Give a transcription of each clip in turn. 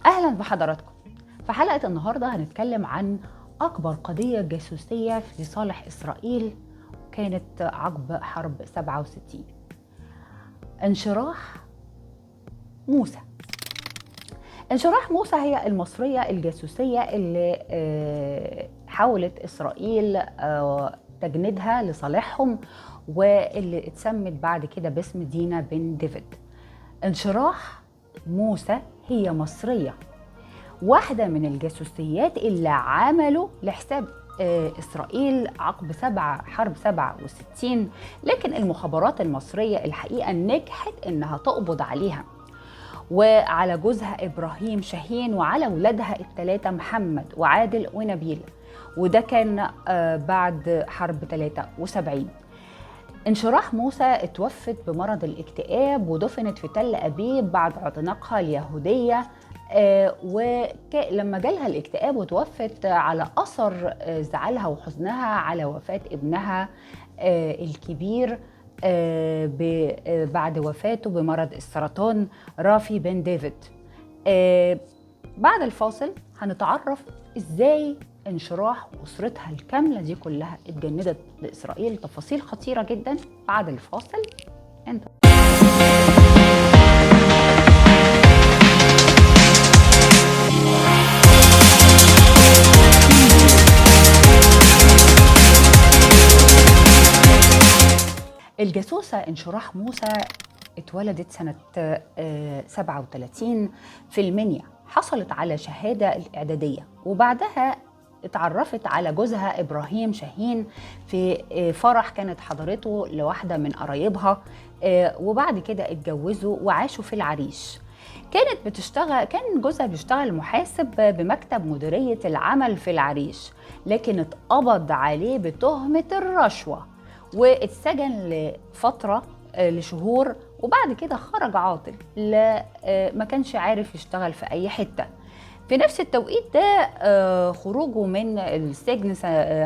أهلا بحضراتكم. في حلقة النهاردة هنتكلم عن أكبر قضية جاسوسية في صالح إسرائيل، كانت عقب حرب 67. انشراح موسى. انشراح موسى هي المصرية الجاسوسية اللي حاولت إسرائيل تجنيدها لصالحهم، واللي اتسمت بعد كده باسم دينا بن ديفيد. انشراح موسى هي مصرية، واحدة من الجاسوسيات اللي عملوا لحساب إسرائيل عقب حرب 67. لكن المخابرات المصرية الحقيقة نجحت إنها تقبض عليها وعلى جوزها إبراهيم شاهين وعلى ولادها الثلاثة محمد وعادل ونبيل، وده كان بعد حرب 73. انشراح موسى اتوفت بمرض الاكتئاب ودفنت في تل أبيب بعد اعتناقها اليهودية. ولما جالها الاكتئاب وتوفت على أثر زعلها وحزنها على وفاة ابنها الكبير بعد وفاته بمرض السرطان، رافي بن ديفيد. بعد الفاصل هنتعرف ازاي انشراح وأسرتها الكاملة دي كلها اتجندت لإسرائيل. تفاصيل خطيرة جدا بعد الفاصل. انت الجاسوسة انشراح موسى اتولدت سنة 37 في المنيا. حصلت على شهادة الإعدادية وبعدها اتعرفت على جوزها إبراهيم شاهين في فرح كانت حضرته لواحدة من قرايبها، وبعد كده اتجوزوا وعاشوا في العريش. كان جوزها بيشتغل محاسب بمكتب مديرية العمل في العريش، لكن اتقبض عليه بتهمة الرشوة واتسجن لفترة لشهور، وبعد كده خرج عاطل، لا ما كانش عارف يشتغل في أي حتة. في نفس التوقيت ده خروجه من السجن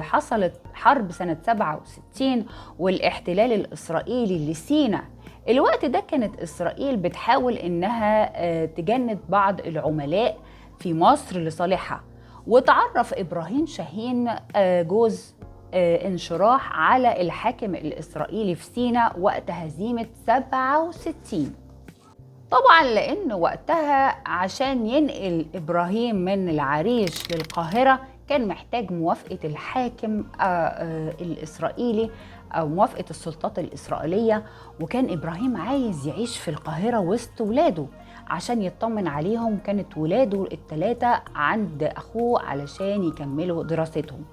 حصلت حرب سنة 67 والاحتلال الإسرائيلي لسيناء. الوقت ده كانت إسرائيل بتحاول إنها تجند بعض العملاء في مصر لصالحها، وتعرف إبراهيم شاهين جوز انشراح على الحاكم الإسرائيلي في سيناء وقت هزيمة 67. طبعا لأن وقتها عشان ينقل إبراهيم من العريش للقاهرة كان محتاج موافقة الحاكم الإسرائيلي أو موافقة السلطات الإسرائيلية، وكان إبراهيم عايز يعيش في القاهرة وسط ولاده عشان يطمن عليهم. كانت ولاده الثلاثة عند أخوه علشان يكملوا دراستهم.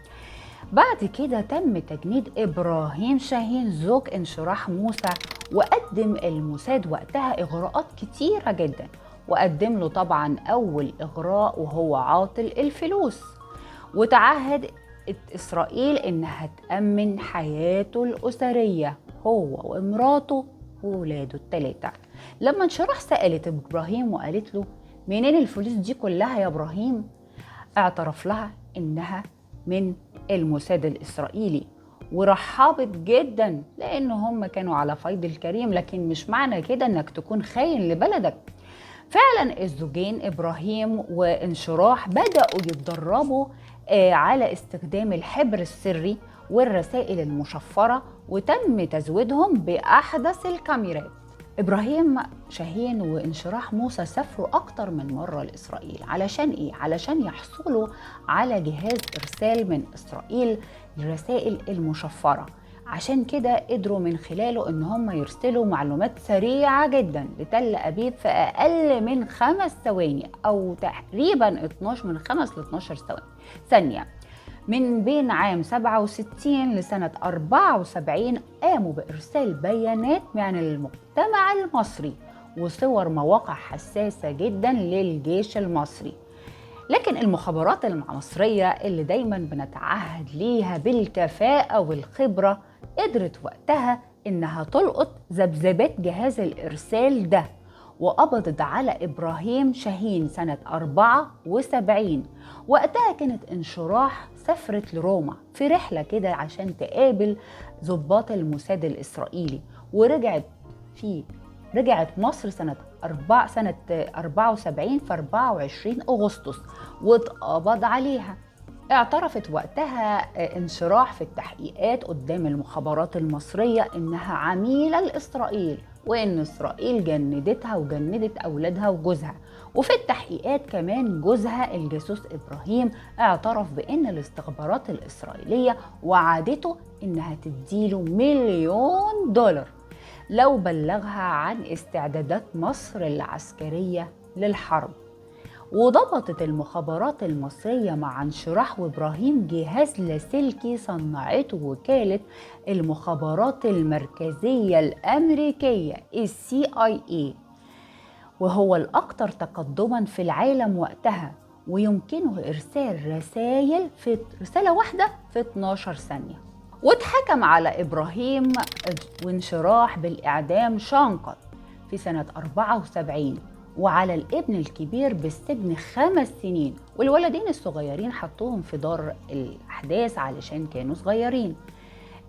بعد كده تم تجنيد إبراهيم شاهين زوج انشراح موسى، وقدم الموساد وقتها إغراءات كتيرة جدا، وقدم له طبعا أول إغراء وهو عاطل الفلوس، وتعهد إسرائيل إنها تأمن حياته الأسرية هو وامراته وولاده الثلاثة. لما انشراح سألت إبراهيم وقالت له منين الفلوس دي كلها يا إبراهيم، اعترف لها إنها من الموساد الإسرائيلي، ورحبت جدا لأن هم كانوا على فيض الكريم، لكن مش معنى كده إنك تكون خاين لبلدك. فعلا الزوجين إبراهيم وانشراح بدأوا يتدربوا على استخدام الحبر السري والرسائل المشفرة، وتم تزويدهم بأحدث الكاميرات. إبراهيم شاهين وانشراح موسى سافروا أكتر من مرة لإسرائيل. علشان إيه؟ علشان يحصلوا على جهاز إرسال من إسرائيل للرسائل المشفرة. عشان كده قدروا من خلاله إن هم يرسلوا معلومات سريعة جدا لتل أبيب في أقل من 5 ثواني، أو تقريبا من 5 ل 12 ثانية. من بين عام 67 لسنة 74 قاموا بإرسال بيانات من المجتمع المصري وصور مواقع حساسة جدا للجيش المصري. لكن المخابرات المصرية اللي دايما بنتعهد ليها بالكفاءة والخبرة قدرت وقتها إنها تلقط ذبذبات جهاز الإرسال ده، وقبضت على إبراهيم شاهين سنة 74. وقتها كانت انشراح سافرت لروما في رحلة كده عشان تقابل ضباط الموساد الإسرائيلي، ورجعت في رجعت مصر سنة 74 في 24 أغسطس واتقبض عليها. اعترفت وقتها انشراح في التحقيقات قدام المخابرات المصرية إنها عميلة لإسرائيل، وإن إسرائيل جندتها وجندت أولادها وجوزها. وفي التحقيقات كمان جوزها الجاسوس إبراهيم اعترف بإن الاستخبارات الإسرائيلية وعدته إنها تديله $1,000,000 لو بلغها عن استعدادات مصر العسكرية للحرب. وضبطت المخابرات المصرية مع انشراح وإبراهيم جهاز لاسلكي صنعته وكالة المخابرات المركزية الأمريكية CIA، وهو الأكثر تقدما في العالم وقتها، ويمكنه إرسال رسالة واحدة في 12 ثانية. واتحكم على إبراهيم وانشراح بالإعدام شنقا في سنة 74، وعلى الابن الكبير بالسجن 5 سنين، والولدين الصغيرين حطوهم في دار الأحداث علشان كانوا صغيرين.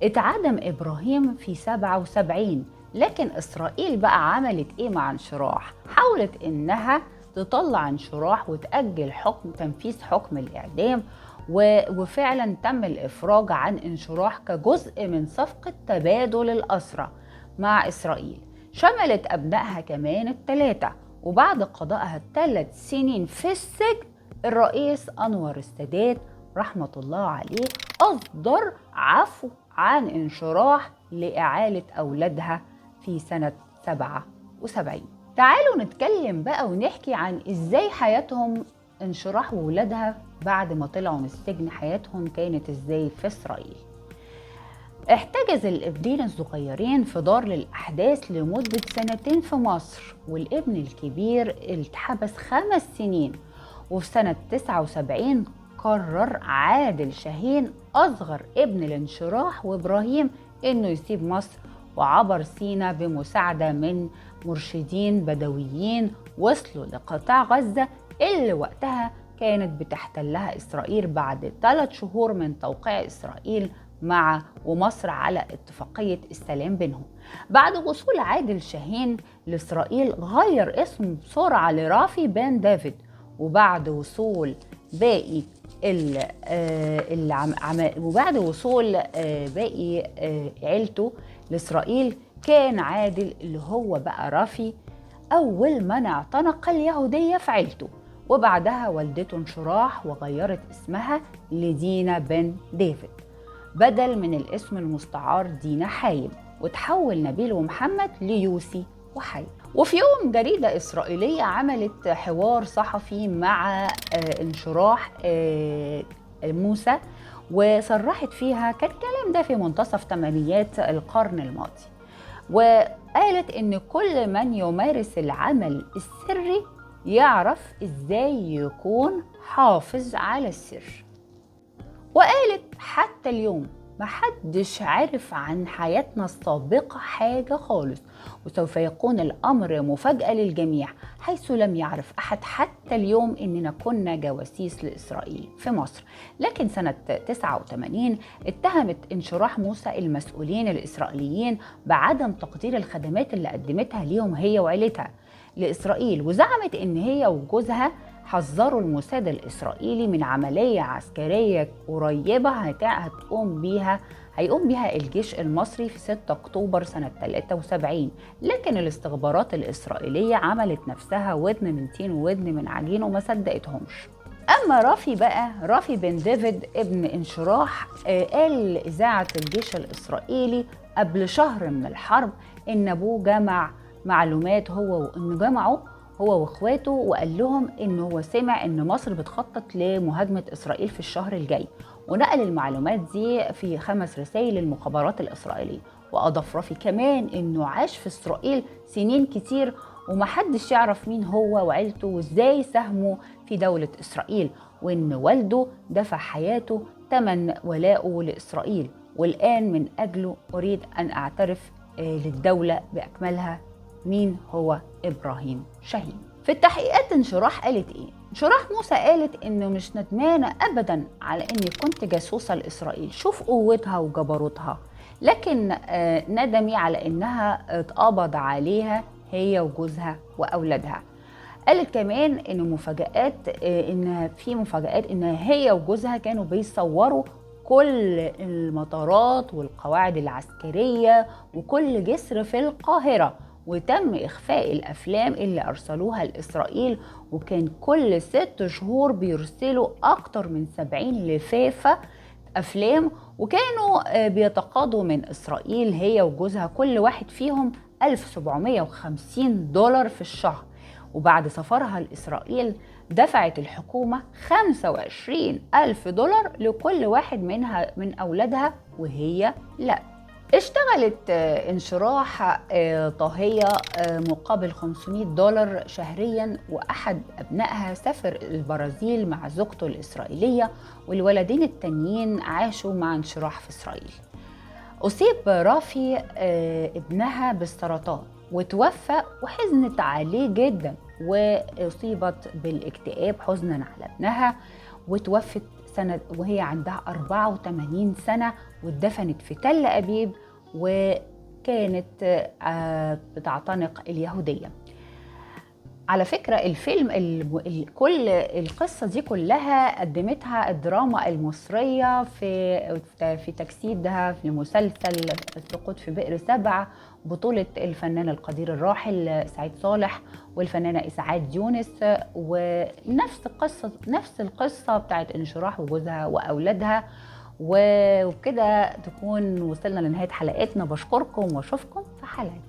اتعدم إبراهيم في 77، لكن إسرائيل بقى عملت إيه مع انشراح؟ حاولت إنها تطلع انشراح وتأجل تنفيذ حكم الإعدام، وفعلا تم الإفراج عن انشراح كجزء من صفقة تبادل الأسرى مع إسرائيل، شملت أبنائها كمان ال3. وبعد قضائها 3 سنين في السجن، الرئيس أنور السادات رحمة الله عليه أصدر عفو عن انشراح لإعالة أولادها في سنة 77. تعالوا نتكلم بقى ونحكي عن إزاي حياتهم انشراح وولادها بعد ما طلعوا من السجن، حياتهم كانت إزاي في إسرائيل. احتجز الابنين الصغيرين في دار للأحداث لمدة 2 في مصر، والابن الكبير اتحبس 5 سنين. وفي سنة 79 قرر عادل شاهين أصغر ابن الانشراح وإبراهيم إنه يسيب مصر، وعبر سيناء بمساعدة من مرشدين بدويين وصلوا لقطاع غزة اللي وقتها كانت بتحتلها إسرائيل بعد 3 شهور من توقيع إسرائيل مع ومصر على اتفاقية السلام بينهم. بعد وصول عادل شاهين لإسرائيل غير اسمه بسرعة لرافي بن دافيد، وبعد وصول باقي باقي عيلته لإسرائيل، كان عادل اللي هو بقى رافي أول من اعتنق اليهودية في عيلته. وبعدها والدته انشراح وغيرت اسمها لدينا بن دافيد بدل من الاسم المستعار دينا حايم، وتحول نبيل ومحمد ليوسي وحايم. وفي يوم جريدة إسرائيلية عملت حوار صحفي مع انشراح موسى، وصرحت فيها، كان الكلام ده في منتصف ثمانينات القرن الماضي، وقالت إن كل من يمارس العمل السري يعرف إزاي يكون حافظ على السر. وقالت حتى اليوم محدش عارف عن حياتنا السابقة حاجة خالص، وسوف يكون الأمر مفاجأة للجميع، حيث لم يعرف أحد حتى اليوم إننا كنا جواسيس لإسرائيل في مصر. لكن سنة 89 اتهمت انشراح موسى المسؤولين الإسرائيليين بعدم تقدير الخدمات اللي قدمتها ليهم هي وعيلتها لإسرائيل، وزعمت إن هي وجوزها حذروا الموساد الإسرائيلي من عملية عسكرية قريبة هيقوم بيها الجيش المصري في 6 أكتوبر سنة 73. لكن الاستخبارات الإسرائيلية عملت نفسها ودن من تين وودن من عجين وما صدقتهمش. أما رافي بن دافيد ابن انشراح قال لإذاعة الجيش الإسرائيلي قبل شهر من الحرب إن أبوه جمع معلومات هو واخواته، وقال لهم انه هو سمع ان مصر بتخطط لمهاجمة اسرائيل في الشهر الجاي، ونقل المعلومات دي في 5 رسائل للمخابرات الاسرائيلية. واضاف رافي كمان انه عاش في اسرائيل سنين كتير ومحدش يعرف مين هو وعيلته وازاي ساهموا في دولة اسرائيل، وان والده دفع حياته ثمن ولائه لاسرائيل، والان من اجله اريد ان اعترف للدولة باكملها مين هو إبراهيم شاهين. في التحقيقات انشراح قالت إيه؟ انشراح موسى قالت إنه مش ندمانة أبداً على إني كنت جاسوسة لإسرائيل، شوف قوتها وجبروتها، لكن ندمي على إنها اتقبض عليها هي وجوزها وأولادها. قالت كمان إن في مفاجآت إن هي وجوزها كانوا بيصوروا كل المطارات والقواعد العسكرية وكل جسر في القاهرة، وتم إخفاء الأفلام اللي أرسلوها لإسرائيل، وكان كل 6 شهور بيرسلوا أكتر من 70 لفافة أفلام، وكانوا بيتقاضوا من إسرائيل هي وجوزها كل واحد فيهم $1750 في الشهر. وبعد سفرها لإسرائيل دفعت الحكومة $25,000 لكل واحد من أولادها، وهي لا. اشتغلت انشراح طاهية مقابل $500 شهريا، وأحد أبنائها سافر البرازيل مع زوجته الإسرائيلية، والولدين التانيين عاشوا مع انشراح في إسرائيل. أصيب رافي ابنها بالسرطان وتوفى، وحزنت عليه جدا، وأصيبت بالاكتئاب حزنا على ابنها، وتوفت سنة وهي عندها 84 سنة، واتدفنت في تل أبيب، وكانت بتعتنق اليهودية. على فكرة الفيلم كل القصة دي كلها قدمتها الدراما المصرية في تجسيدها في مسلسل السقوط في بئر سبع، بطولة الفنان القدير الراحل سعيد صالح والفنانة إسعاد يونس، نفس القصة بتاعت انشراح وجوزها وأولادها. وبكده تكون وصلنا لنهاية حلقتنا. بشكركم واشوفكم في حلقة